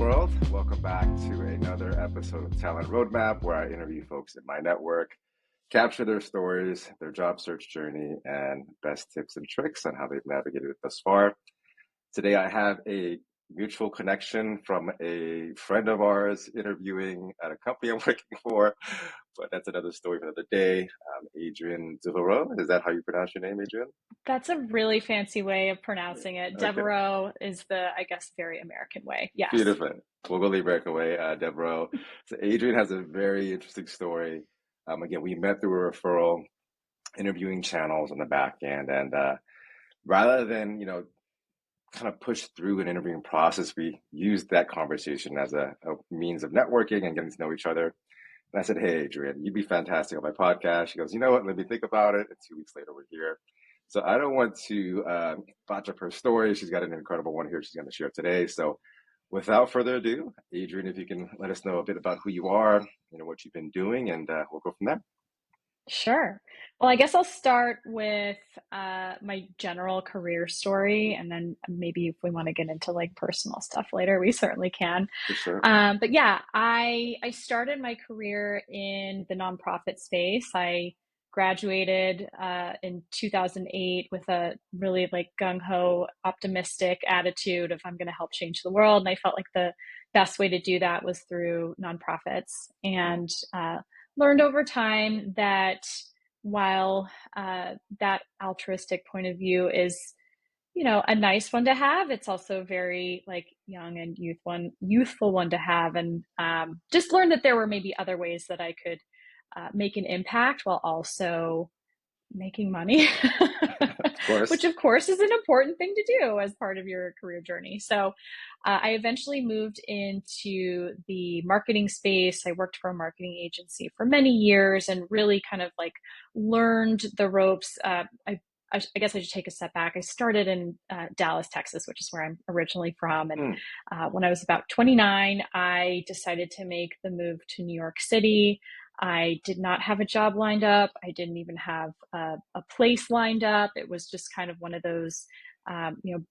world. Welcome back to another episode of Talent Roadmap, where I interview folks in my network, capture their stories, their job search journey, and best tips and tricks on how they've navigated it thus far. Today, I have a mutual connection from a friend of ours interviewing at a company I'm working for, but that's another story for another day. Adriane Devereux. Is that how you pronounce your name, Adriane? That's a really fancy way of pronouncing it. Okay, Devereaux is the, I guess, very American way. Yes. beautiful. We'll go the American way, Devereux. So Adriane has a very interesting story. Again, we met through a referral, interviewing channels on the back end, and rather than kind of push through an interviewing process, we used that conversation as a means of networking and getting to know each other. And I said, "Hey, Adrian, you'd be fantastic on my podcast." She goes, "You know what? Let me think about it." And 2 weeks later, we're here. So I don't want to botch up her story. She's got an incredible one here she's going to share today. So without further ado, Adrian, if you can let us know a bit about who you are, what you've been doing, and we'll go from there. Sure. Well, I guess I'll start with my general career story, and then maybe if we want to get into like personal stuff later, we certainly can. For sure. But yeah, I started my career in the nonprofit space. I graduated in 2008 with a really like gung-ho, optimistic attitude of I'm going to help change the world, and I felt like the best way to do that was through nonprofits, and learned over time that while that altruistic point of view is, a nice one to have, it's also very like young and youthful one to have, and just learned that there were maybe other ways that I could make an impact while also making money, Of which course. of course is an important thing to do as part of your career journey. So I eventually moved into the marketing space. I worked for a marketing agency for many years and really kind of like learned the ropes. I guess I should take a step back. I started in Dallas, Texas, which is where I'm originally from. And Mm, when I was about 29, I decided to make the move to New York City. I did not have a job lined up. I didn't even have a place lined up. It was just kind of one of those,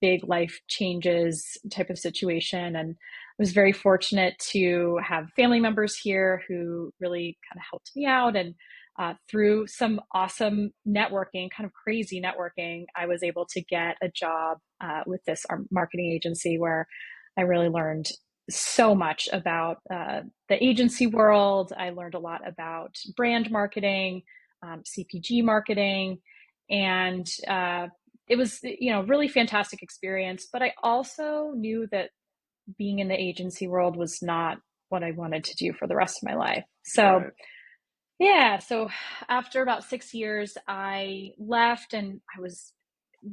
big life changes type of situation. And I was very fortunate to have family members here who really kind of helped me out. And through some awesome networking, kind of crazy networking, I was able to get a job with this marketing agency where I really learned so much about the agency world. I learned a lot about brand marketing, CPG marketing, and it was, really fantastic experience. But I also knew that being in the agency world was not what I wanted to do for the rest of my life. So right. yeah, so after about 6 years, I left, and I was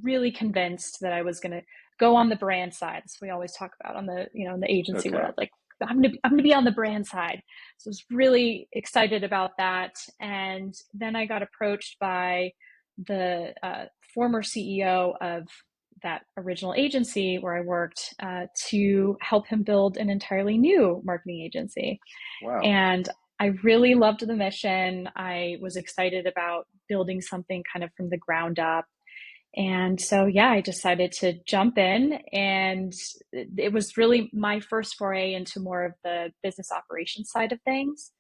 really convinced that I was going to go on the brand side. As we always talk about on the, in the agency Okay. world, like I'm gonna be on the brand side. So I was really excited about that. And then I got approached by the former CEO of that original agency where I worked to help him build an entirely new marketing agency. Wow. And I really loved the mission. I was excited about building something kind of from the ground up. And so, yeah, I decided to jump in, and it was really my first foray into more of the business operations side of things.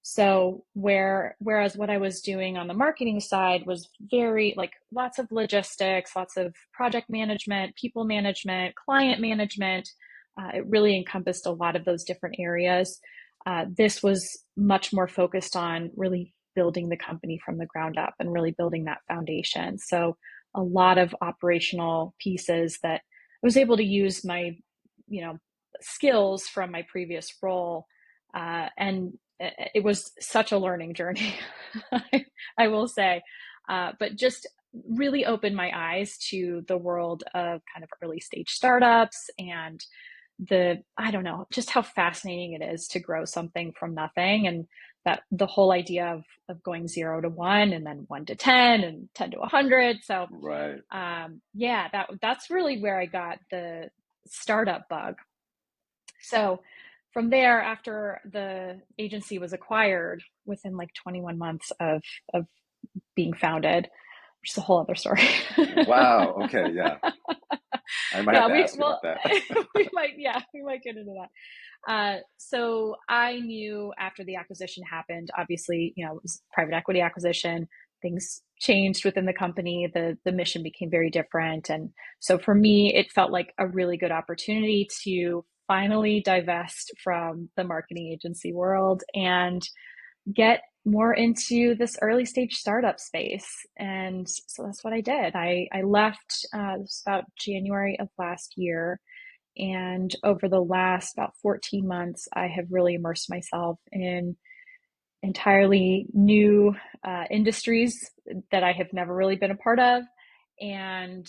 So whereas what I was doing on the marketing side was very like lots of logistics, lots of project management, people management, client management, it really encompassed a lot of those different areas. This was much more focused on really building the company from the ground up and really building that foundation. So a lot of operational pieces that I was able to use my, skills from my previous role. And it was such a learning journey, I will say, but just really opened my eyes to the world of kind of early stage startups and I don't know, just how fascinating it is to grow something from nothing. And that the whole idea of going 0 to 1 and then 1 to 10 and 10 to 100. So Right. yeah, that's really where I got the startup bug. So from there, after the agency was acquired within like 21 months of being founded, which is a whole other story. Wow. Okay. Yeah. I might have Yeah, to ask you well, about that. we might get into that. So I knew after the acquisition happened, obviously, it was private equity acquisition, things changed within the company, the mission became very different. And so for me, it felt like a really good opportunity to finally divest from the marketing agency world and get more into this early stage startup space. And so that's what I did. I left this was about January of last year. And over the last about 14 months, I have really immersed myself in entirely new industries that I have never really been a part of, and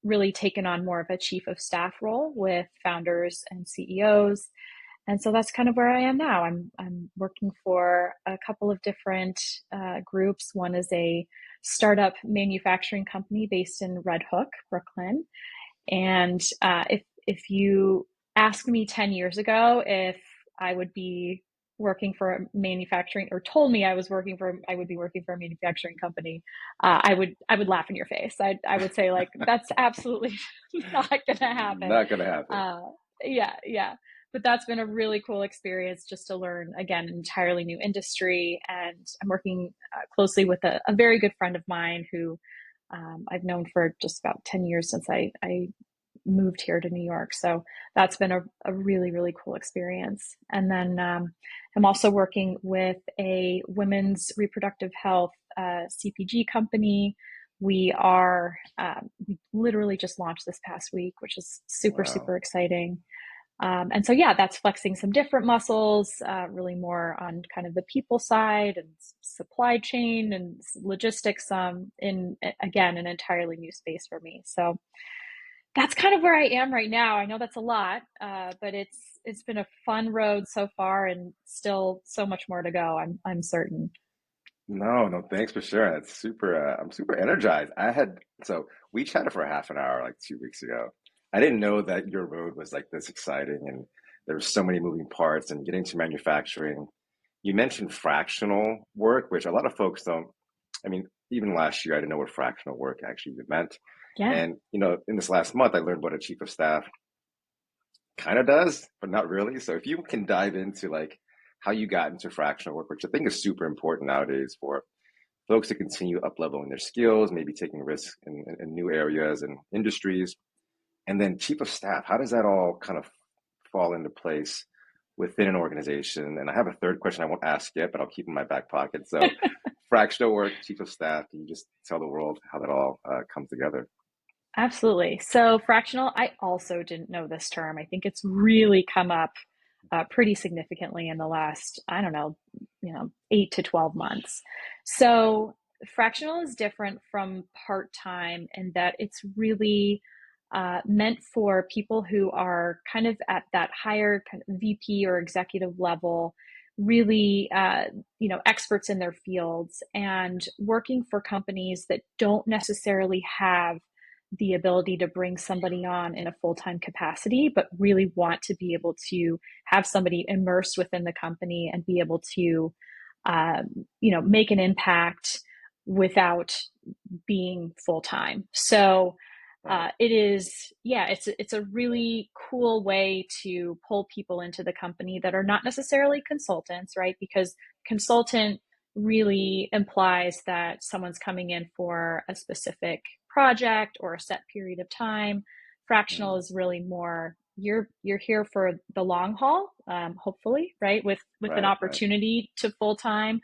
really taken on more of a chief of staff role with founders and CEOs. And so that's kind of where I am now. I'm working for a couple of different groups. One is a startup manufacturing company based in Red Hook, Brooklyn. And if you asked me 10 years ago if I would be working for a manufacturing, or told me I would be working for a manufacturing company, I would laugh in your face. I would say, like, that's absolutely not going to happen. Not gonna happen. Uh, yeah, yeah. But that's been a really cool experience, just to learn, again, an entirely new industry. And I'm working closely with a very good friend of mine who I've known for just about 10 years, since I moved here to New York. So that's been a really, really cool experience. And then I'm also working with a women's reproductive health CPG company. We literally just launched this past week, which is super, Wow. super exciting. And so, yeah, that's flexing some different muscles, really more on kind of the people side and supply chain and logistics, in, again, an entirely new space for me. So that's kind of where I am right now. I know that's a lot, but it's been a fun road so far, and still so much more to go. I'm certain. No, no, thanks for sharing. It's super, I'm super energized. So we chatted for half an hour like 2 weeks ago. I didn't know that your road was like this exciting and there were so many moving parts and getting to manufacturing. You mentioned fractional work, which a lot of folks don't. I mean, even last year, I didn't know what fractional work actually even meant. Yeah. And, in this last month, I learned what a chief of staff kind of does, but not really. So if you can dive into like how you got into fractional work, which I think is super important nowadays for folks to continue up leveling their skills, maybe taking risks in new areas and industries. And then chief of staff, how does that all kind of fall into place within an organization? And I have a third question I won't ask yet, but I'll keep in my back pocket. So fractional work, chief of staff, can you just tell the world how that all comes together? Absolutely. So fractional, I also didn't know this term. I think it's really come up pretty significantly in the last, I don't know, 8 to 12 months. So fractional is different from part-time in that it's really meant for people who are kind of at that higher kind of VP or executive level, really, experts in their fields, and working for companies that don't necessarily have the ability to bring somebody on in a full-time capacity, but really want to be able to have somebody immersed within the company and be able to, make an impact without being full-time. So Right. it is, yeah, it's a really cool way to pull people into the company that are not necessarily consultants, right? Because consultant really implies that someone's coming in for a specific project or a set period of time. Fractional Mm, is really more, you're here for the long haul, hopefully, right? With an right, right. opportunity to full time,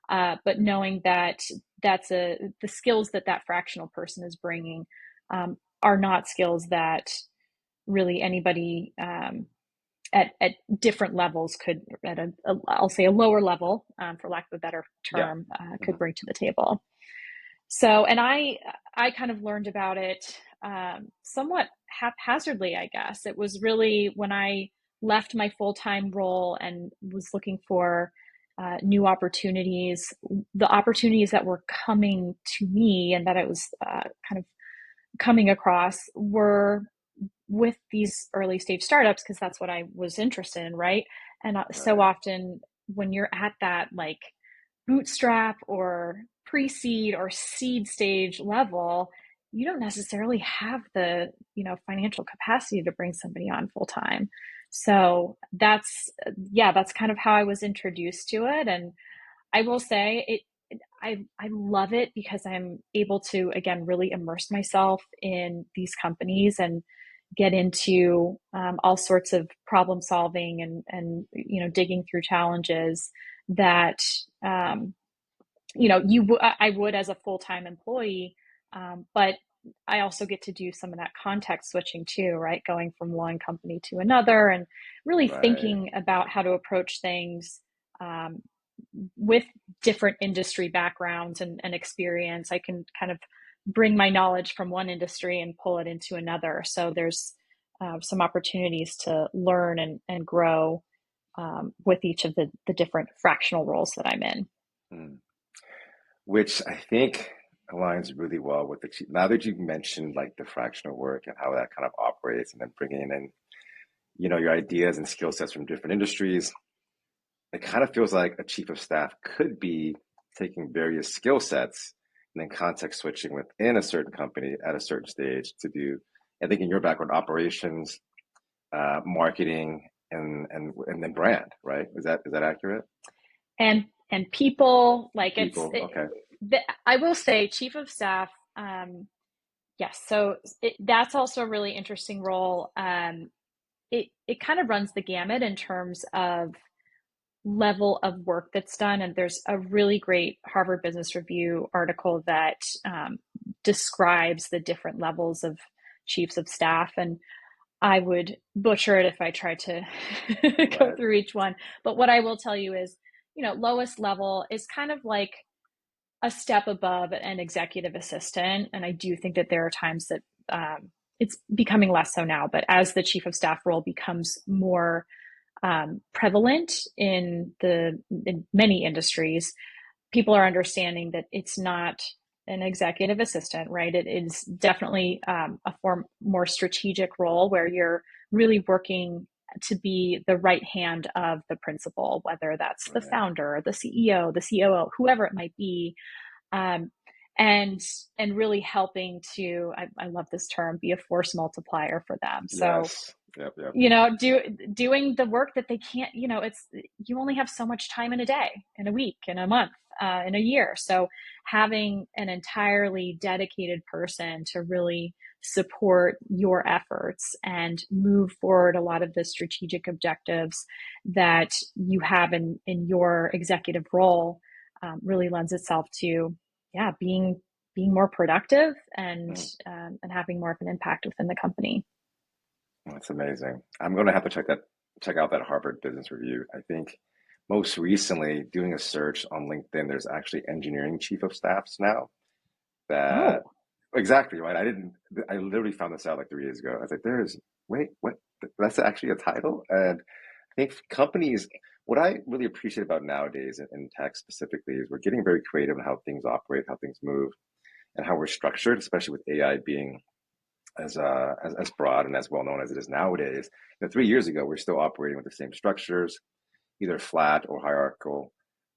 but knowing that the skills that fractional person is bringing um, are not skills that really anybody at different levels could, I'll say a lower level, for lack of a better Yeah. term, could Mhm. bring to the table. So, and I kind of learned about it somewhat haphazardly, I guess. It was really when I left my full-time role and was looking for new opportunities, the opportunities that were coming to me and that I was kind of coming across were with these early stage startups, because that's what I was interested in, right? And so Right. often when you're at that, like, bootstrap or pre-seed or seed stage level, you don't necessarily have the, financial capacity to bring somebody on full time. So that's kind of how I was introduced to it. And I will say I love it because I'm able to, again, really immerse myself in these companies and get into all sorts of problem solving and digging through challenges that I would as a full-time employee, but I also get to do some of that context switching too, right? Going from one company to another and really Right. thinking about how to approach things um, with different industry backgrounds and experience. I can kind of bring my knowledge from one industry and pull it into another. So there's some opportunities to learn and grow with each of the different fractional roles that I'm in. Mm. Which I think aligns really well with now that you've mentioned like the fractional work and how that kind of operates, and then bringing in, your ideas and skill sets from different industries. It kind of feels like a chief of staff could be taking various skill sets and then context switching within a certain company at a certain stage to do, I think in your background, operations, marketing, and then brand, right? Is that accurate? And people like People, okay, I will say chief of staff. Yes, so that's also a really interesting role. It kind of runs the gamut in terms of level of work that's done. And there's a really great Harvard Business Review article that describes the different levels of chiefs of staff. And I would butcher it if I tried to go right, through each one. But what I will tell you is, lowest level is kind of like a step above an executive assistant. And I do think that there are times that it's becoming less so now, but as the chief of staff role becomes more prevalent in many industries, people are understanding that it's not an executive assistant, right? It is definitely a more strategic role where you're really working to be the right hand of the principal, whether that's the right, founder, the CEO, the COO, whoever it might be, um, and and really helping to I love this term, be a force multiplier for them. So yes, yep, yep, doing the work that they can't, it's you only have so much time in a day, in a week, in a month, in a year. So having an entirely dedicated person to really support your efforts and move forward a lot of the strategic objectives that you have in your executive role really lends itself to being more productive mm, and having more of an impact within the company. that's amazing. I'm going to have to check out that Harvard Business Review. I think most recently doing a search on LinkedIn, there's actually engineering chief of staffs now. That Oh, exactly right. I literally found this out like 3 years ago. I was like, wait, what? That's actually a title? And I think companies, what I really appreciate about nowadays in tech specifically is we're getting very creative in how things operate, how things move, and how we're structured, especially with AI being as broad and as well known as it is nowadays. 3 years ago, we're still operating with the same structures, either flat or hierarchical.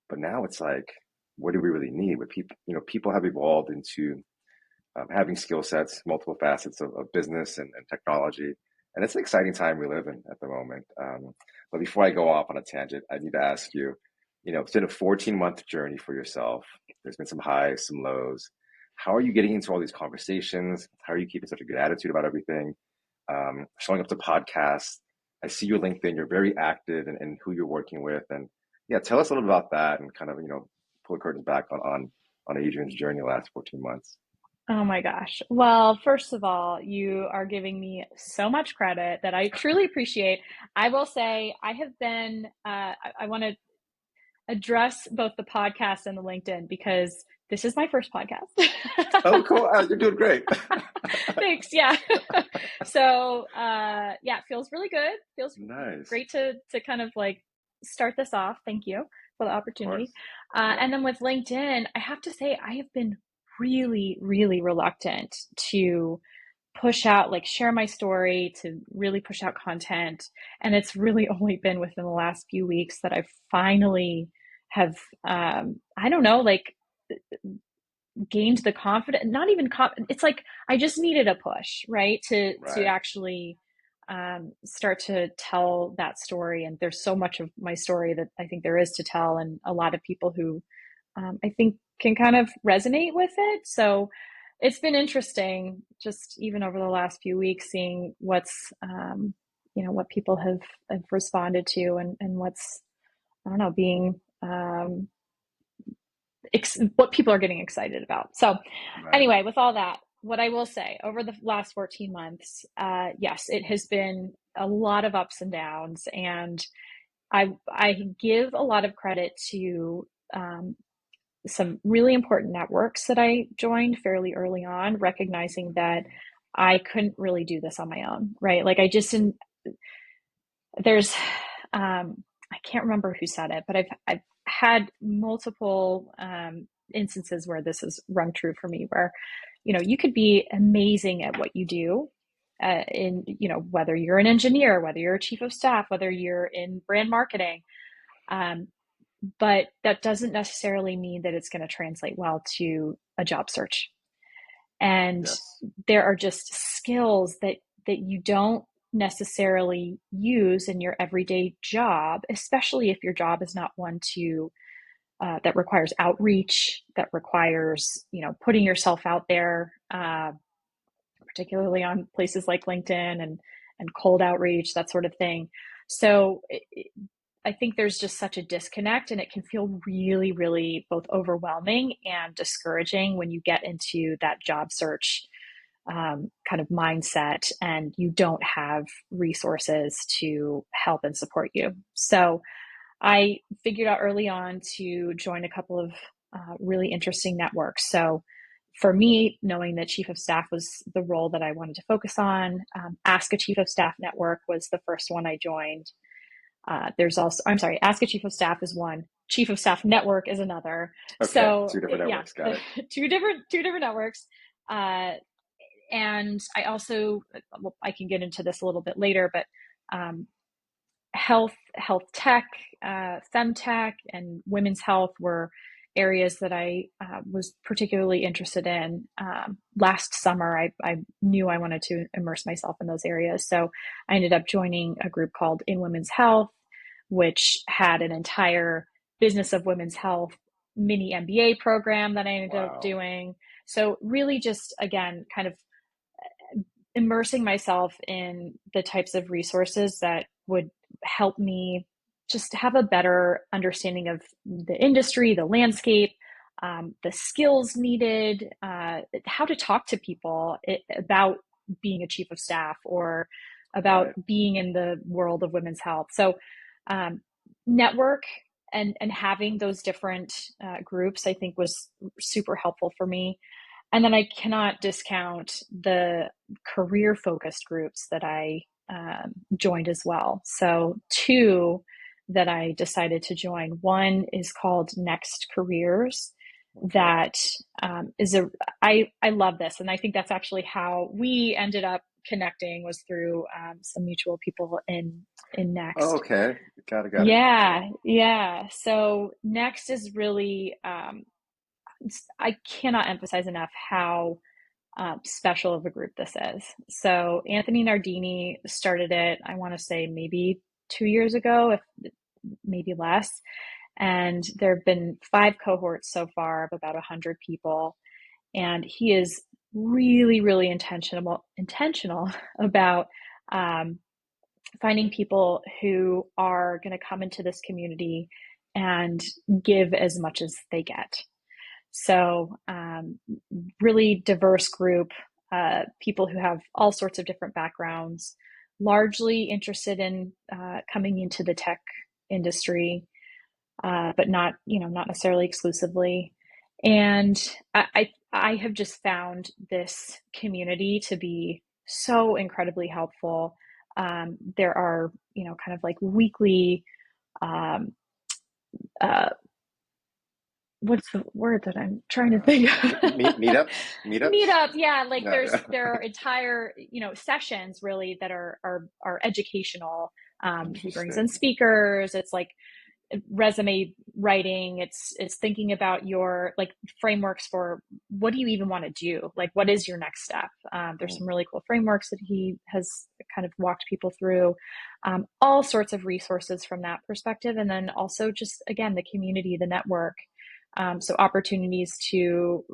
But now it's like, what do we really need? With people, people have evolved into having skill sets, multiple facets of business and technology. And it's an exciting time we live in at the moment. But before I go off on a tangent, I need to ask you, it's been a 14-month journey for yourself. There's been some highs, some lows. How are you getting into all these conversations? How are you keeping such a good attitude about everything? Showing up to podcasts. I see your LinkedIn. You're very active in who you're working with. And yeah, tell us a little about that and kind of, pull the curtains back on Adrian's journey the last 14 months. oh my gosh. Well, first of all, you are giving me so much credit that I truly appreciate. I will say I have been, I want to address both the podcast and the LinkedIn because this is my first podcast. Oh, cool. You're doing great. Thanks. Yeah. So, yeah, it feels really good. Feels Nice. great to kind of like start this off. Thank you for the Of course. opportunity. Yeah. And then with LinkedIn, I have to say I have been really, really reluctant to push out, like share my story, to really push out content. And it's really only been within the last few weeks that I finally have, I don't know, like gained the confidence, not even it's like I just needed a push, right? To Right. actually start to tell that story. And there's so much of my story that I think there is to tell, and a lot of people who I think can kind of resonate with it. So it's been interesting, just even over the last few weeks, seeing what's what people have responded to, and what's, I don't know, being what people are getting excited about. So Right. anyway, with all that, what I will say over the last 14 months, yes, it has been a lot of ups and downs, and I give a lot of credit to some really important networks that I joined fairly early on, recognizing that I couldn't really do this on my own, right? Like I just didn't, there's, I can't remember who said it, but I've had multiple instances where this has rung true for me, where, you could be amazing at what you do. Whether you're an engineer, whether you're a chief of staff, whether you're in brand marketing, um, but that doesn't necessarily mean that it's going to translate well to a job search. And Yes. there are just skills that you don't necessarily use in your everyday job, especially if your job is not one to that requires outreach, that requires putting yourself out there, particularly on places like LinkedIn and cold outreach, that sort of thing. So I think there's just such a disconnect, and it can feel really, really both overwhelming and discouraging when you get into that job search kind of mindset and you don't have resources to help and support you. So I figured out early on to join a couple of really interesting networks. So for me, knowing that Chief of Staff was the role that I wanted to focus on, Ask a Chief of Staff network was the first one I joined. There's also, I'm sorry, Ask a Chief of Staff is one. Chief of Staff network is another. Okay. So Two different yeah, networks. Got it. two different networks. Uh, and I also, well, I can get into this a little bit later, but um, health tech, femtech, and women's health were areas that I was particularly interested in. Last summer, I knew I wanted to immerse myself in those areas, so I ended up joining a group called In Women's Health, which had an entire business of women's health mini MBA program that I ended up Wow. doing. So really, just again, kind of immersing myself in the types of resources that would help me just have a better understanding of the industry, the landscape, the skills needed, how to talk to people about being a chief of staff or about Right. being in the world of women's health. So, network and having those different groups, I think, was super helpful for me. And then I cannot discount the career focused groups that I joined as well. So, two that I decided to join. One is called Next Careers. Okay. That is I love this. And I think that's actually how we ended up connecting, was through some mutual people in Oh, Next. okay. Got it. Got it. Yeah, yeah. So Next is really, I cannot emphasize enough how special of a group this is. So Anthony Nardini started it, I want to say maybe 2 years ago, if maybe less. And there have been 5 cohorts so far of about 100 people. And he is really, really intentional about um, finding people who are going to come into this community and give as much as they get. So, really diverse group, people who have all sorts of different backgrounds, largely interested in coming into the tech industry, but not necessarily exclusively. And I have just found this community to be so incredibly helpful. There are, kind of like weekly, um, uh, what's the word that I'm trying to think of? Meetups. Meetups. Meetup, yeah, like Yeah. there are entire, sessions really that are educational. He brings in Interesting. speakers. It's like resume writing. It's thinking about your like frameworks for what do you even want to do? Like, what is your next step? There's some really cool frameworks that he has kind of walked people through, all sorts of resources from that perspective. And then also just, again, the community, the network. So opportunities to,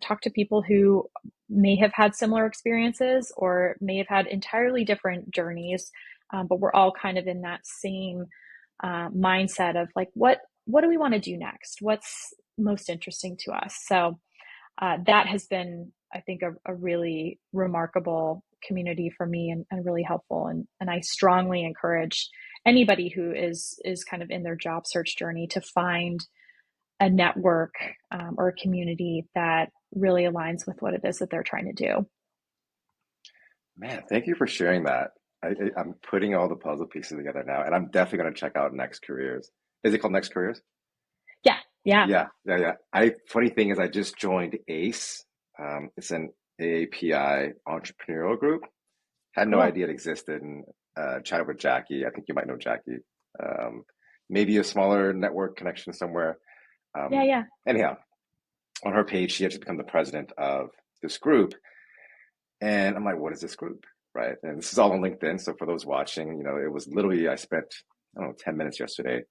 talk to people who may have had similar experiences or may have had entirely different journeys, but we're all kind of in that same mindset of like, what do we want to do next? What's most interesting to us? So that has been, I think, a really remarkable community for me and really helpful. And I strongly encourage anybody who is kind of in their job search journey to find a network or a community that really aligns with what it is that they're trying to do. Man, thank you for sharing that. I'm putting all the puzzle pieces together now, and I'm definitely going to check out Next Careers. Is it called Next Careers? Yeah, yeah. Yeah. Funny thing is, I just joined ACE. It's an AAPI entrepreneurial group. Had no Cool. idea it existed, and chatted with Jackie. I think you might know Jackie. Um, Maybe a smaller network connection somewhere. Yeah, Um, yeah. Anyhow, on her page, she had to become the president of this group. And I'm like, what is this group? Right. And this is all on LinkedIn. So for those watching, it was literally, I spent, I don't know, 10 minutes yesterday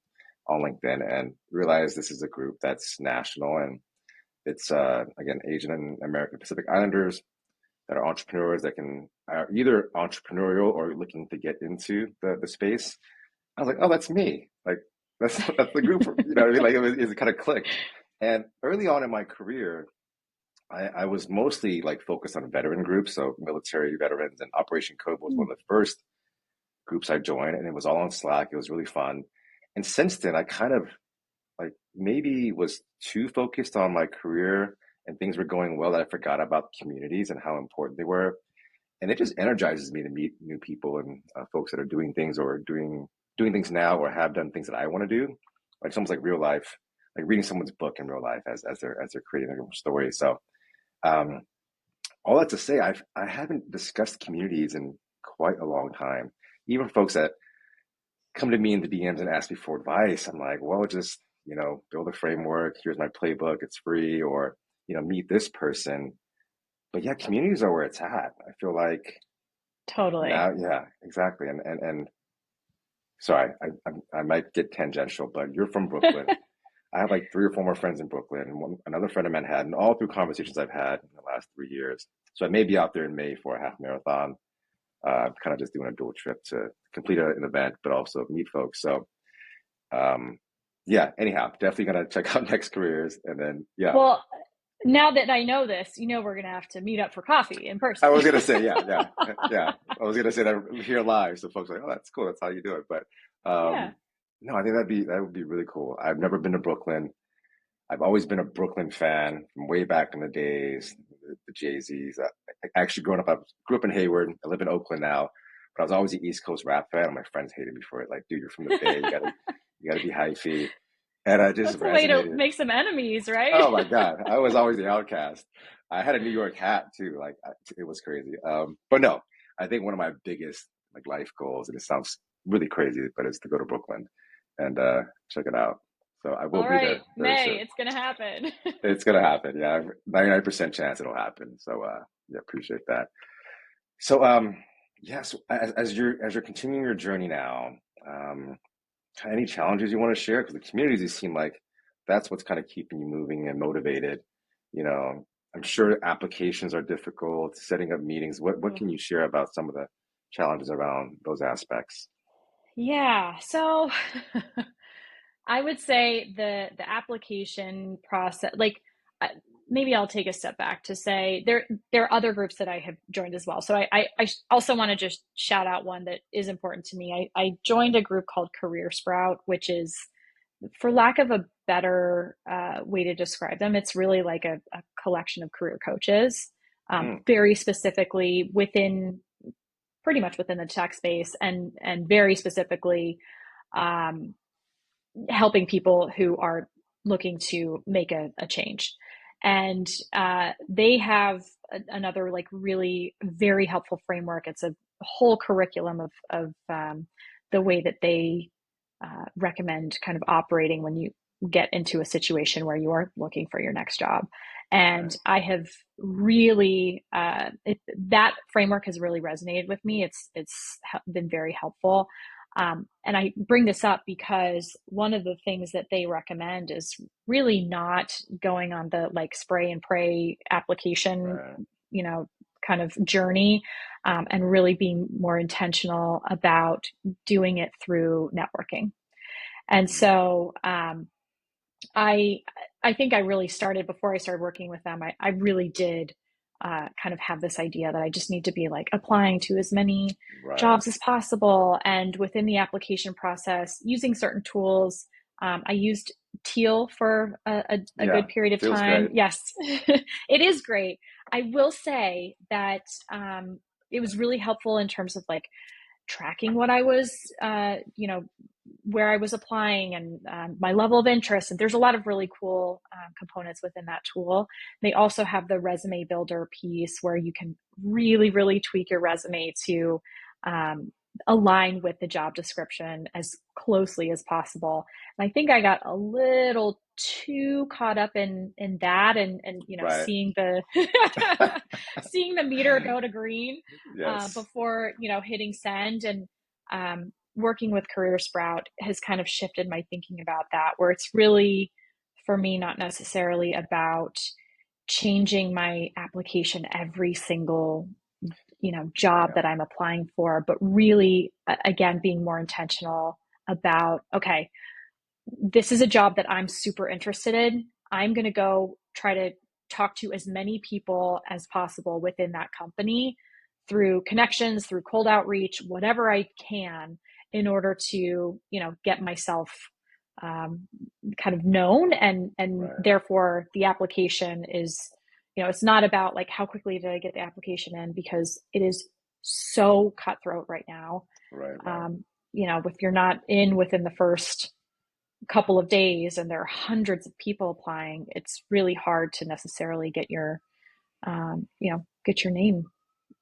on LinkedIn and realized this is a group that's national. And it's, again, Asian and American Pacific Islanders that are entrepreneurs that are either entrepreneurial or looking to get into the space. I was like, oh, that's me. Like, that's the group. What I mean? Like, it kind of clicked. And early on in my career, I was mostly like focused on veteran groups, so military veterans, and Operation Code was one Mm. of the first groups I joined, and it was all on Slack. It was really fun. And since then, I kind of like maybe was too focused on my career and things were going well that I forgot about communities and how important they were. And it just energizes me to meet new people and folks that are doing things or doing things now or have done things that I want to do. Like it's almost like real life, like reading someone's book in real life as they're creating their story. So um, all that to say, I haven't discussed communities in quite a long time. Even folks that come to me in the DMs and ask me for advice, I'm like, well, just build a framework. Here's my playbook. It's free, or meet this person. But yeah, communities are where it's at. I feel like Totally. now, yeah, exactly. And sorry, I might get tangential, but you're from Brooklyn. I have like three or four more friends in Brooklyn, and another friend in Manhattan, all through conversations I've had in the last 3 years. So I may be out there in May for a half marathon. Kind of just doing a dual trip to complete an event, but also meet folks. So, yeah, anyhow, definitely going to check out Next Careers. And then, yeah, Well, now that I know this, we're going to have to meet up for coffee in I person. was going to say, yeah. I was going to say that here live. So folks are like, oh, that's cool. That's how you do it. But Yeah. no, I think that would be really cool. I've never been to Brooklyn. I've always been a Brooklyn fan from way back in the days, the Jay-Z's. Actually, growing up, I grew up in Hayward. I live in Oakland now, but I was always the East Coast rap fan, and my friends hated me for it. Like, dude, you're from the Bay. You gotta be hyphy, and I just That's a way to resonated. make some enemies, right? Oh my God, I was always the outcast. I had a New York hat too. Like, it was crazy. But no, I think one of my biggest like life goals, and it sounds really crazy, but it's to go to Brooklyn and check it out. So I will All be right, there very May, soon. it's going to happen. It's gonna happen. Yeah, 99% chance it'll happen. So yeah, appreciate that. So yes, as you're continuing your journey now, um, any challenges you want to share? Because the communities you seem like that's what's kind of keeping you moving and motivated. You know, I'm sure applications are difficult, setting up meetings. What can you share about some of the challenges around those aspects? Yeah. So I would say the application process, like uh, maybe I'll take a step back to say there are other groups that I have joined as well. So I also want to just shout out one that is important to me. I joined a group called Career Sprout, which is, for lack of a better way to describe them, it's really like a collection of career coaches, Mm, very specifically pretty much within the tech space, and very specifically um, helping people who are looking to make a change. And they have another like really very helpful framework. It's a whole curriculum of the way that they recommend kind of operating when you get into a situation where you are looking for your next job. And Right. I have really that framework has really resonated with me. It's been very helpful. And I bring this up because one of the things that they recommend is really not going on the like spray and pray application, Right. you know, kind of journey, and really being more intentional about doing it through networking. And Mm-hmm. so I I think I really started before I started working with them. I really did kind of have this idea that I just need to be like applying to as many Right. jobs as possible, and within the application process, using certain tools. I used Teal for a Yeah. good period of Feels time. great. Yes, it is great. I will say that it was really helpful in terms of like tracking what I was, where I was applying and my level of interest. And there's a lot of really cool components within that tool. They also have the resume builder piece where you can really, really tweak your resume to um, align with the job description as closely as possible. And I think I got a little too caught up in that and Right. seeing the seeing the meter go to green Yes. before hitting send. And working with Career Sprout has kind of shifted my thinking about that, where it's really for me not necessarily about changing my application every single job Yeah. that I'm applying for, but really again being more intentional about, okay, this is a job that I'm super interested in. I'm going to go try to talk to as many people as possible within that company through connections, through cold outreach, whatever I can, in order to, get myself um, kind of known, and Right. therefore the application is, it's not about like how quickly did I get the application in, because it is so cutthroat right now. Right. Right. Um, if you're not in within the first couple of days and there are hundreds of people applying, it's really hard to necessarily get your get your name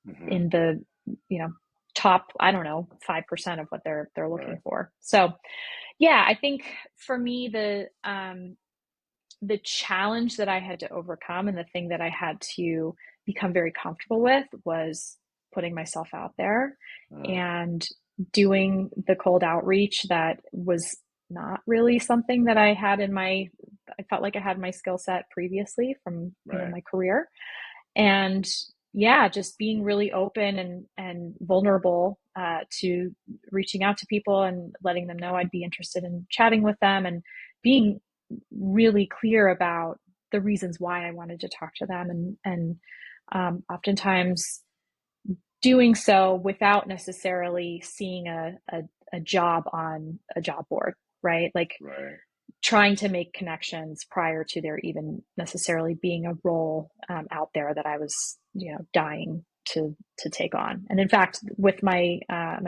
Mm-hmm. in the you know top, I don't know, 5% of what they're looking Right. for. So yeah, I think for me the challenge that I had to overcome, and the thing that I had to become very comfortable with, was putting myself out there Mm. and doing the cold outreach. That was not really something that I felt like I had my skill set previously from, Right. my career. And yeah, just being really open and vulnerable to reaching out to people and letting them know I'd be interested in chatting with them, and being really clear about the reasons why I wanted to talk to them, and oftentimes doing so without necessarily seeing a job on a job board, right? Like Right. trying to make connections prior to there even necessarily being a role out there that I was, dying to take on. And in fact, with my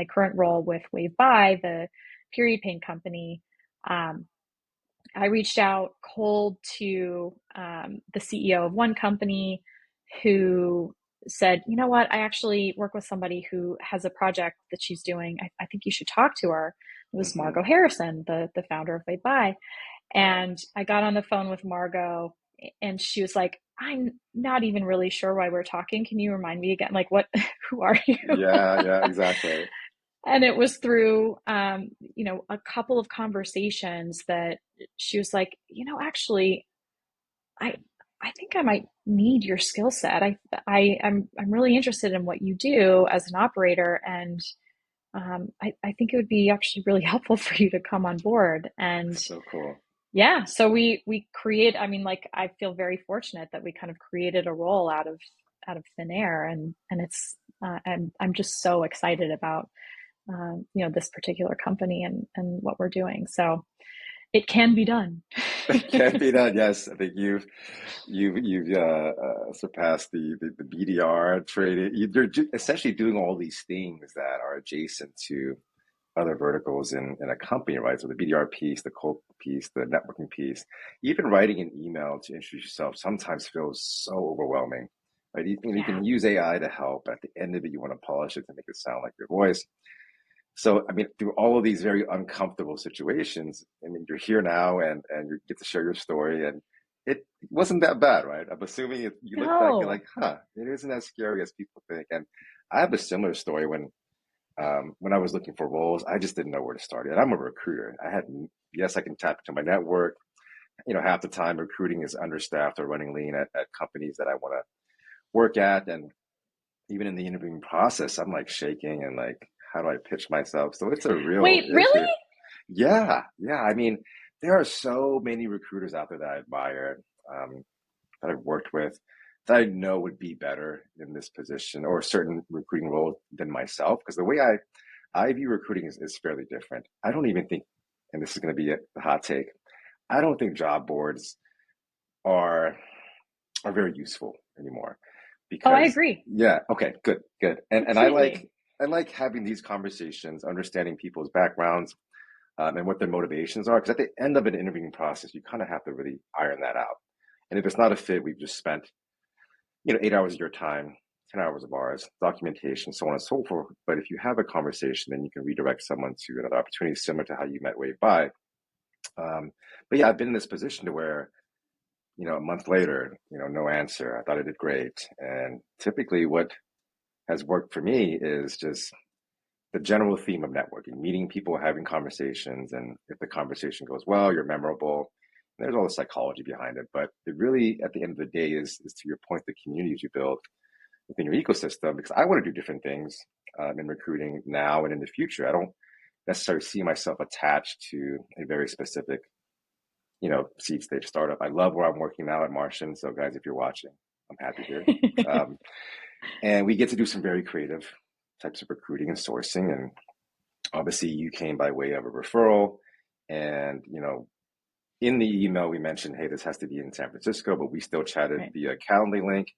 current role with Wave By, the period pain company, um, I reached out cold to the CEO of one company, who said, you know what, I actually work with somebody who has a project that she's doing. I think you should talk to her. It was Mm-hmm. Margot Harrison, the founder of Wave By. Right. And I got on the phone with Margot, and she was like, I'm not even really sure why we're talking. Can you remind me again? Like, what, who are you? Yeah. Yeah. Exactly. And it was through, a couple of conversations that she was like, actually, I, I think I might need your skill set. I'm really interested in what you do as an operator. And I think it would be actually really helpful for you to come on board. And So cool. yeah, so we create, I mean, like, I feel very fortunate that we kind of created a role out of thin air, and it's I'm just so excited about this particular company and what we're doing. So it can be done. Can't be done. Yes, I think you've surpassed the BDR trading. You're essentially doing all these things that are adjacent to other verticals in a company, right? So the BDR piece, the cold piece, the networking piece, even writing an email to introduce yourself sometimes feels so overwhelming. Right? You Yeah. can use AI to help, but at the end of it, you want to polish it to make it sound like your voice. So, I mean, through all of these very uncomfortable situations, I mean, you're here now and you get to share your story, and it wasn't that bad, right? I'm assuming you look back, you're No. like, huh, it isn't as scary as people think. And I have a similar story when I was looking for roles, I just didn't know where to start. And I'm a recruiter. Yes, I can tap into my network. Half the time recruiting is understaffed or running lean at companies that I want to work at. And even in the interviewing process, I'm like shaking and like, how do I pitch myself? So it's a real Wait, issue. really? Yeah, yeah. I mean, there are so many recruiters out there that I admire, um, that I've worked with, that I know would be better in this position or certain recruiting role than myself. Because the way I view recruiting is fairly different. I don't even think, and this is going to be a hot take, I don't think job boards are are very useful anymore Oh, I because agree. yeah, okay, good, good. And Completely. I like having these conversations, understanding people's backgrounds, and what their motivations are. Because at the end of an interviewing process, you kind of have to really iron that out. And if it's not a fit, we've just spent 8 hours of your time, 10 hours of ours, documentation, so on and so forth. But if you have a conversation, then you can redirect someone to another opportunity similar to how you met way by. But yeah, I've been in this position to where a month later, no answer. I thought I did great. And typically what has worked for me is just the general theme of networking, meeting people, having conversations. And if the conversation goes well, you're memorable. And there's all the psychology behind it. But it really, at the end of the day, is to your point, the communities you build within your ecosystem, because I want to do different things in recruiting now and in the future. I don't necessarily see myself attached to a very specific seed stage startup. I love where I'm working now at Martian. So guys, if you're watching, I'm happy here. Um, and we get to do some very creative types of recruiting and sourcing. And obviously you came by way of a referral. And, in the email, we mentioned, hey, this has to be in San Francisco, but we still chatted Right. via Calendly link.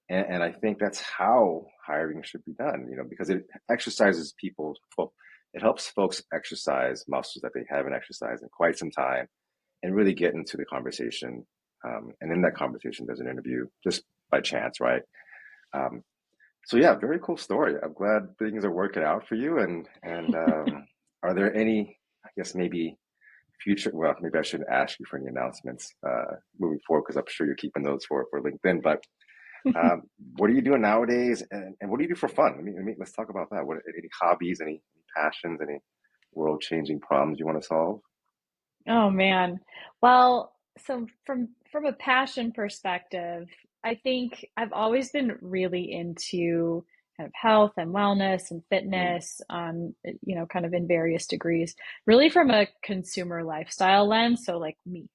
And I think that's how hiring should be done, because it exercises people. Well, it helps folks exercise muscles that they haven't exercised in quite some time and really get into the conversation. And in that conversation, there's an interview just by chance, right? Um, so yeah, very cool story. I'm glad things are working out for you. And are there any, I guess maybe future? Well, maybe I shouldn't ask you for any announcements moving forward because I'm sure you're keeping those for LinkedIn. But what are you doing nowadays, and what do you do for fun? Let's talk about that. What any hobbies, any passions, any world changing problems you want to solve? Oh man. Well, so from a passion perspective, I think I've always been really into kind of health and wellness and Mm. fitness, kind of in various degrees, really from a consumer lifestyle lens. So like me,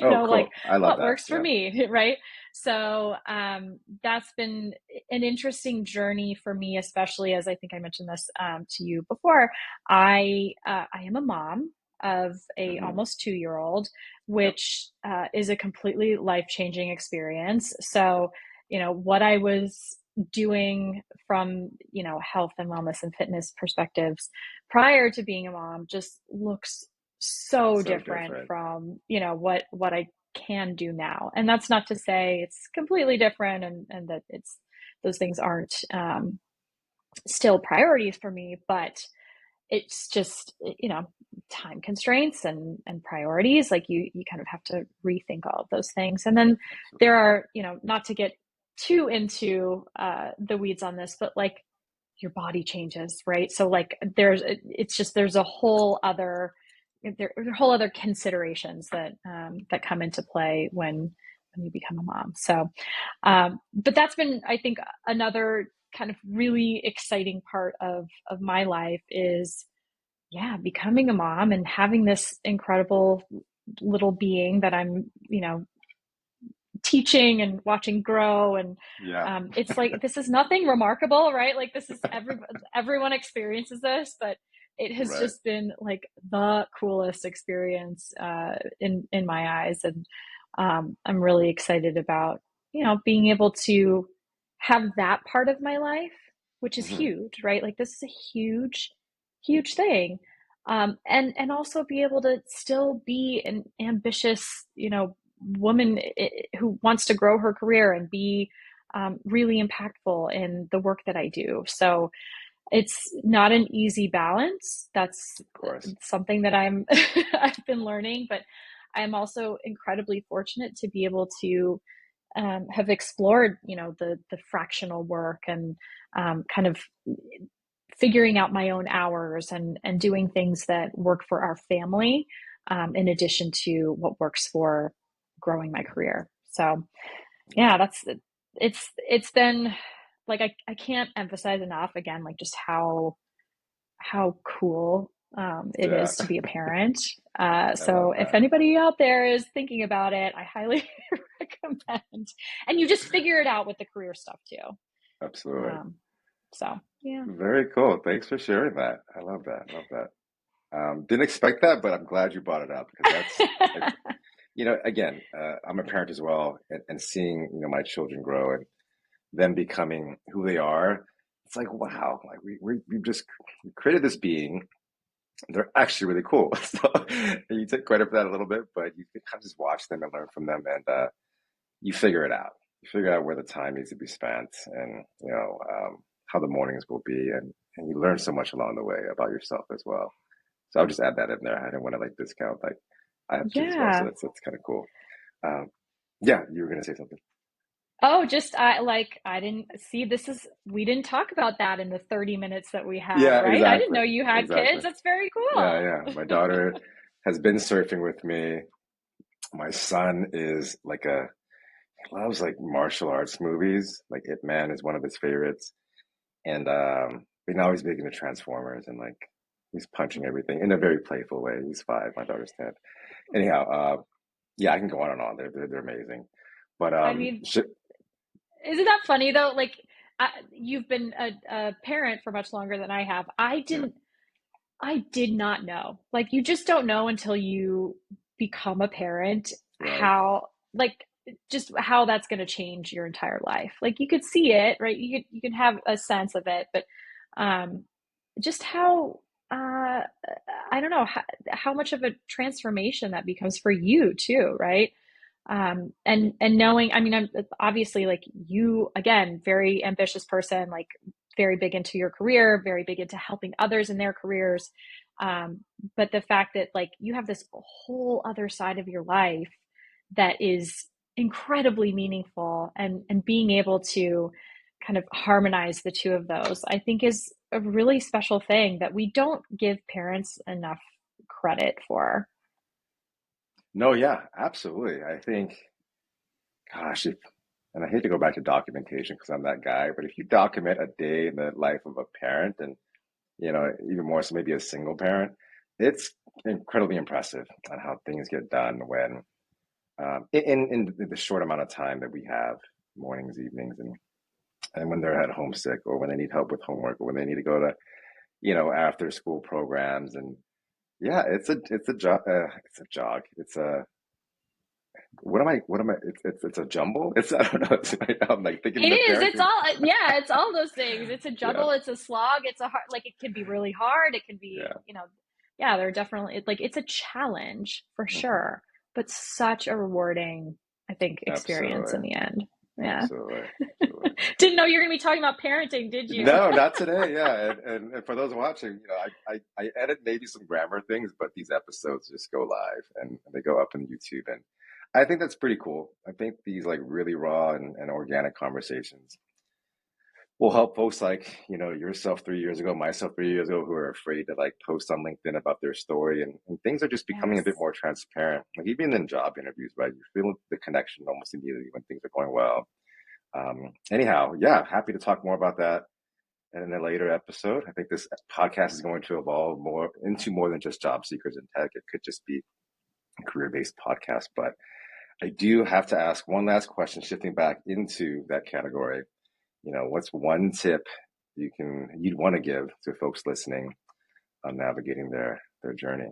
Oh, like cool. I love what that. works for Yeah. me, right? So that's been an interesting journey for me, especially as I think I mentioned this to you before. I am a mom of a Hmm. almost 2 year old, Yep. which is a completely life changing experience. So, what I was doing from health and wellness and fitness perspectives prior to being a mom just looks so So different different. from what I can do now. And that's not to say it's completely different and that it's those things aren't still priorities for me, but it's just time constraints and priorities. Like you kind of have to rethink all of those things. And then there Absolutely. are, not to get too into the weeds on this, but like your body changes, right? So like there's a whole other there are whole other considerations that come into play when you become a mom. So but that's been, I think, another kind of really exciting part of my life is, yeah, becoming a mom and having this incredible little being that I'm, teaching and watching grow. And Yeah. it's like, this is nothing remarkable, right? Like this is everyone experiences this, but it has Right. just been like the coolest experience in my eyes. And I'm really excited about, being able to have that part of my life, which is Hmm. huge, right? Like this is a huge, huge thing. And also be able to still be an ambitious, woman who wants to grow her career and be really impactful in the work that I do. So it's not an easy balance. That's Of course. something that I've been learning, but I'm also incredibly fortunate to be able to have explored, the fractional work and kind of figuring out my own hours and doing things that work for our family, in addition to what works for growing my career. So yeah, it's been like I can't emphasize enough again, like just how cool it Yeah, is to be a parent. I So love if that. anybody out there is thinking about it, I highly recommend. And you just figure it out with the career stuff too. Absolutely. Um, so yeah. Very cool. Thanks for sharing that. I love that. Love that. Didn't expect that, but I'm glad you brought it up because it's, again, I'm a parent as well, and seeing, my children grow and them becoming who they are, it's like, wow, like we've just created this being. They're actually really cool. So you take credit for that a little bit, but you can kind of just watch them and learn from them, and you figure it out. You figure out where the time needs to be spent, and how the mornings will be, and you learn so much along the way about yourself as well. So I'll just add that in there. I didn't want to like discount, like I have kids as well, so Yeah. that's kind of cool. Um, yeah, you were gonna say something. Oh, just I didn't see this is we didn't talk about that in the 30 minutes that we had, Yeah, right? I didn't exactly, know you had exactly. kids. That's very Yeah, cool. yeah. My daughter has been surfing with me. My son is like he loves like martial arts movies. Like Ip Man is one of his favorites. And but now he's big into Transformers and like he's punching everything in a very playful way. He's 5, my daughter's 10. Anyhow, yeah, I can go on and on. They're amazing. But I mean, isn't that funny though? Like, you've been a parent for much longer than I have. yeah, I did not know. Like, you just don't know until you become a parent right. how, like, just how that's going to change your entire life. Like, you could see it, right? You can have a sense of it, but um, just how, I don't know, how much of a transformation that becomes for you too, right? And knowing, I mean, I'm obviously, like, you again, very ambitious person, like very big into your career, very big into helping others in their careers. um, but the fact that, like, you have this whole other side of your life that is incredibly meaningful, and being able to kind of harmonize the two of those, I think, is a really special thing that we don't give parents enough credit for. No, yeah, absolutely. I think, gosh, and I hate to go back to documentation because I'm that guy, but if you document a day in the life of a parent, and even more so maybe a single parent, it's incredibly impressive on how things get done when in the short amount of time that we have, mornings, evenings, and when they're at homesick or when they need help with homework or when they need to go to after school programs. And yeah, it's a jog, it's a what am I it's a jumble. It's I don't know. I'm like thinking It the is. It's parenting. all, yeah, it's all those things. It's a Yeah, juggle, it's a slog, it's a hard, like, it can be really hard. It can be, yeah. yeah, they're definitely, like, it's a challenge for Mhm. sure, but such a rewarding, I think, experience in Absolutely, the end. Yeah. absolutely, absolutely. Didn't know you were going to be talking about parenting, did you? No, not today. Yeah, and for those watching, I edit maybe some grammar things, but these episodes just go live and they go up on YouTube, and I think that's pretty cool. I think these like really raw and organic conversations will help folks like yourself 3 years ago, myself 3 years ago, who are afraid to like post on LinkedIn about their story, and things are just becoming a bit Yes. more transparent. Like even in job interviews, right? You feel the connection almost immediately when things are going well. Anyhow, yeah, happy to talk more about that in a later episode. I think this podcast is going to evolve more into more than just job seekers in tech. It could just be a career-based podcast. But I do have to ask one last question, shifting back into that category. What's one tip you'd want to give to folks listening on navigating their journey?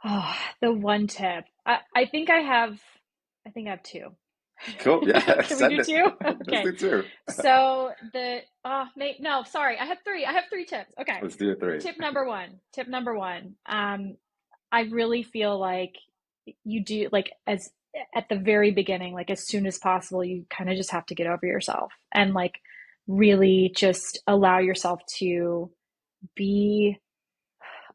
Oh, the one tip. I think I have two. Cool. Yeah, Can we send do it. two? Let's Okay. do two. So no, sorry. I have three. I have three tips. Okay. Let's do it three. Tip number one. Tip number one. I really feel like you do, like, as at the very beginning, like as soon as possible, you kind of just have to get over yourself and, like, really just allow yourself to be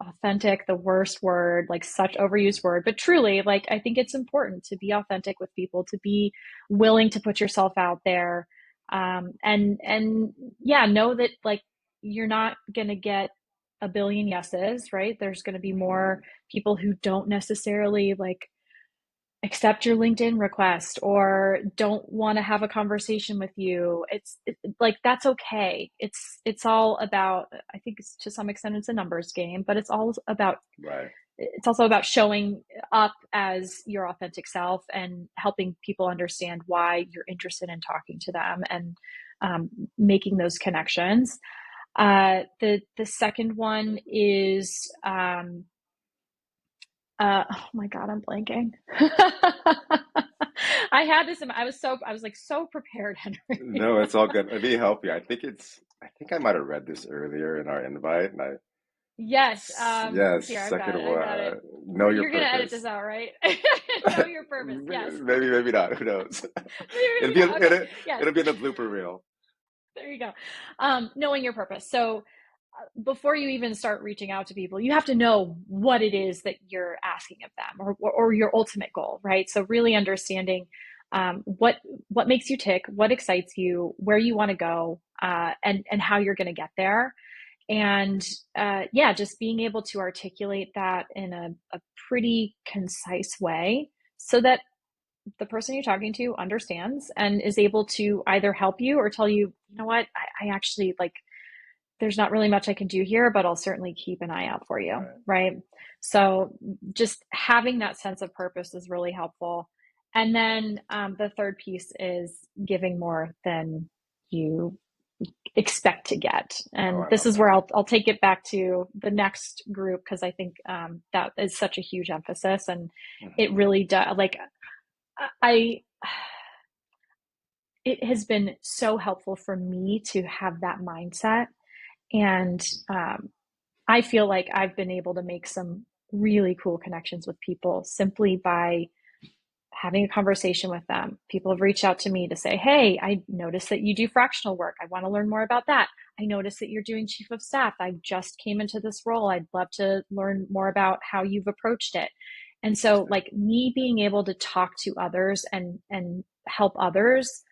authentic, the worst word, like such overused word, but truly, like, I think it's important to be authentic with people, to be willing to put yourself out there. And yeah, know that like you're not going to get a billion yeses, right? There's going to be more people who don't necessarily like accept your LinkedIn request or don't want to have a conversation with you. Like that's okay. It's all about, I think it's to some extent it's a numbers game, but Right. it's also about showing up as your authentic self and helping people understand why you're interested in talking to them and making those connections. The second one is oh my God, I'm blanking. I had this. I was like so prepared, Henry. No, it's all good. Let me help you. I think I might have read this earlier in our invite, and Yes. yes, Here, I've got second it. I've got one, it. know your You're gonna edit purpose. this out, right? Know your purpose. Yes. Maybe, maybe not. Who knows? Maybe not. Okay. Yes. It'll be in the blooper reel. There you go. Knowing your purpose. So before you even start reaching out to people, you have to know what it is that you're asking of them, or your ultimate goal, right? So really understanding what makes you tick, what excites you, where you want to go, and how you're going to get there. And yeah, just being able to articulate that in a pretty concise way so that the person you're talking to understands and is able to either help you or tell you, you know what, I actually like, there's not really much I can do here, but I'll certainly keep an eye out for you. Right. Right. So just having that sense of purpose is really helpful. And then the third piece is giving more than you expect to get. Oh, And I this love is that. where I'll take it back to the next group because I think that is such a huge emphasis. And it Hmm. really does. Like, I, it has been so helpful for me to have that mindset. And I feel like I've been able to make some really cool connections with people simply by having a conversation with them. People have reached out to me to say, hey, I noticed that you do fractional work. I want to learn more about that. I noticed that you're doing chief of staff. I just came into this role. I'd love to learn more about how you've approached it. And so Interesting. like me being able to talk to others and help others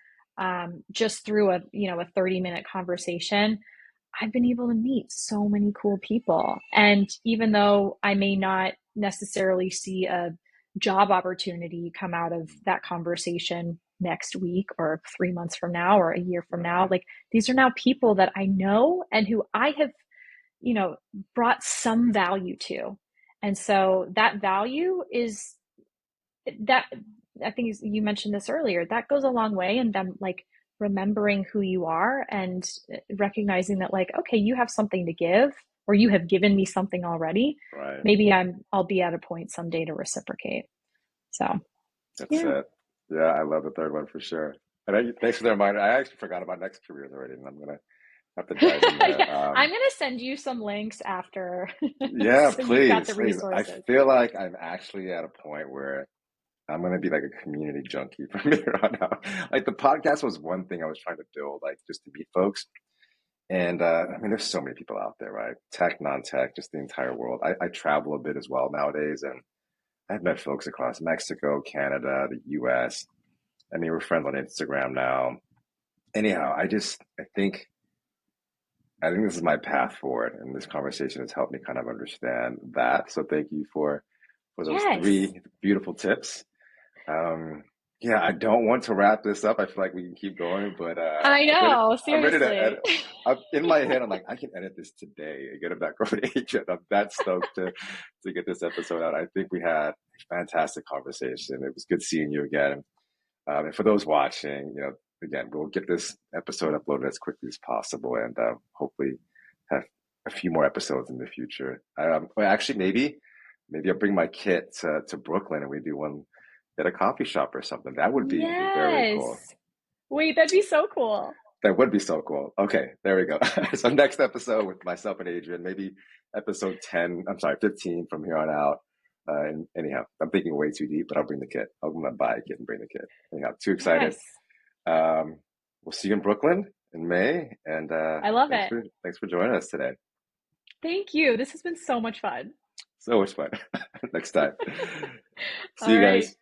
just through a 30-minute conversation, I've been able to meet so many cool people. And even though I may not necessarily see a job opportunity come out of that conversation next week or 3 months from now or a year from now, Right. like these are now people that I know and who I have, you know, brought some value to. And so that value is that, I think you mentioned this earlier, that goes a long way. And then like remembering who you are and recognizing that like, okay, you have something to give or you have given me something already. Right. Maybe I'll be at a point someday to reciprocate. So That's yeah. it. Yeah, I love the third one for sure. And thanks for the reminder. I actually forgot about next careers already, and I'm gonna have to dive in Yeah, there. I'm gonna send you some links after Yeah, so you've got please, the please. I resources. feel like I'm actually at a point where I'm gonna be like a community junkie from here on out. Like the podcast was one thing I was trying to build, like just to meet folks. And I mean, there's so many people out there, right? Tech, non-tech, just the entire world. I travel a bit as well nowadays, and I've met folks across Mexico, Canada, the US. I mean, we're friends on Instagram now. Anyhow, I think this is my path forward, and this conversation has helped me kind of understand that. So thank you for those Yes. three beautiful tips. Um, yeah, I don't want to wrap this up. I feel like we can keep going, but I I'm ready. know, I'm ready to seriously. edit. In my head, I'm like, I can edit this today and get it back over to Adrian. I'm that stoked to get this episode out. I think we had a fantastic conversation. It was good seeing you again. And for those watching, again, we'll get this episode uploaded as quickly as possible, and hopefully have a few more episodes in the future. Well, actually, maybe I'll bring my kit to Brooklyn and we do one at a coffee shop or something. That would be very cool. Yes. Wait, that'd be so cool. That would be so cool. Okay, there we go. So next episode with myself and Adrian, maybe episode 10, I'm sorry, 15 from here on out. And anyhow, I'm thinking way too deep, but I'll bring the kit. I'm gonna buy a kit and bring the kit. Anyhow, too excited. Yes. We'll see you in Brooklyn. in May. And I love it. thanks for joining us today. Thank you. This has been so much fun. So much fun. Next time. See All you right. guys.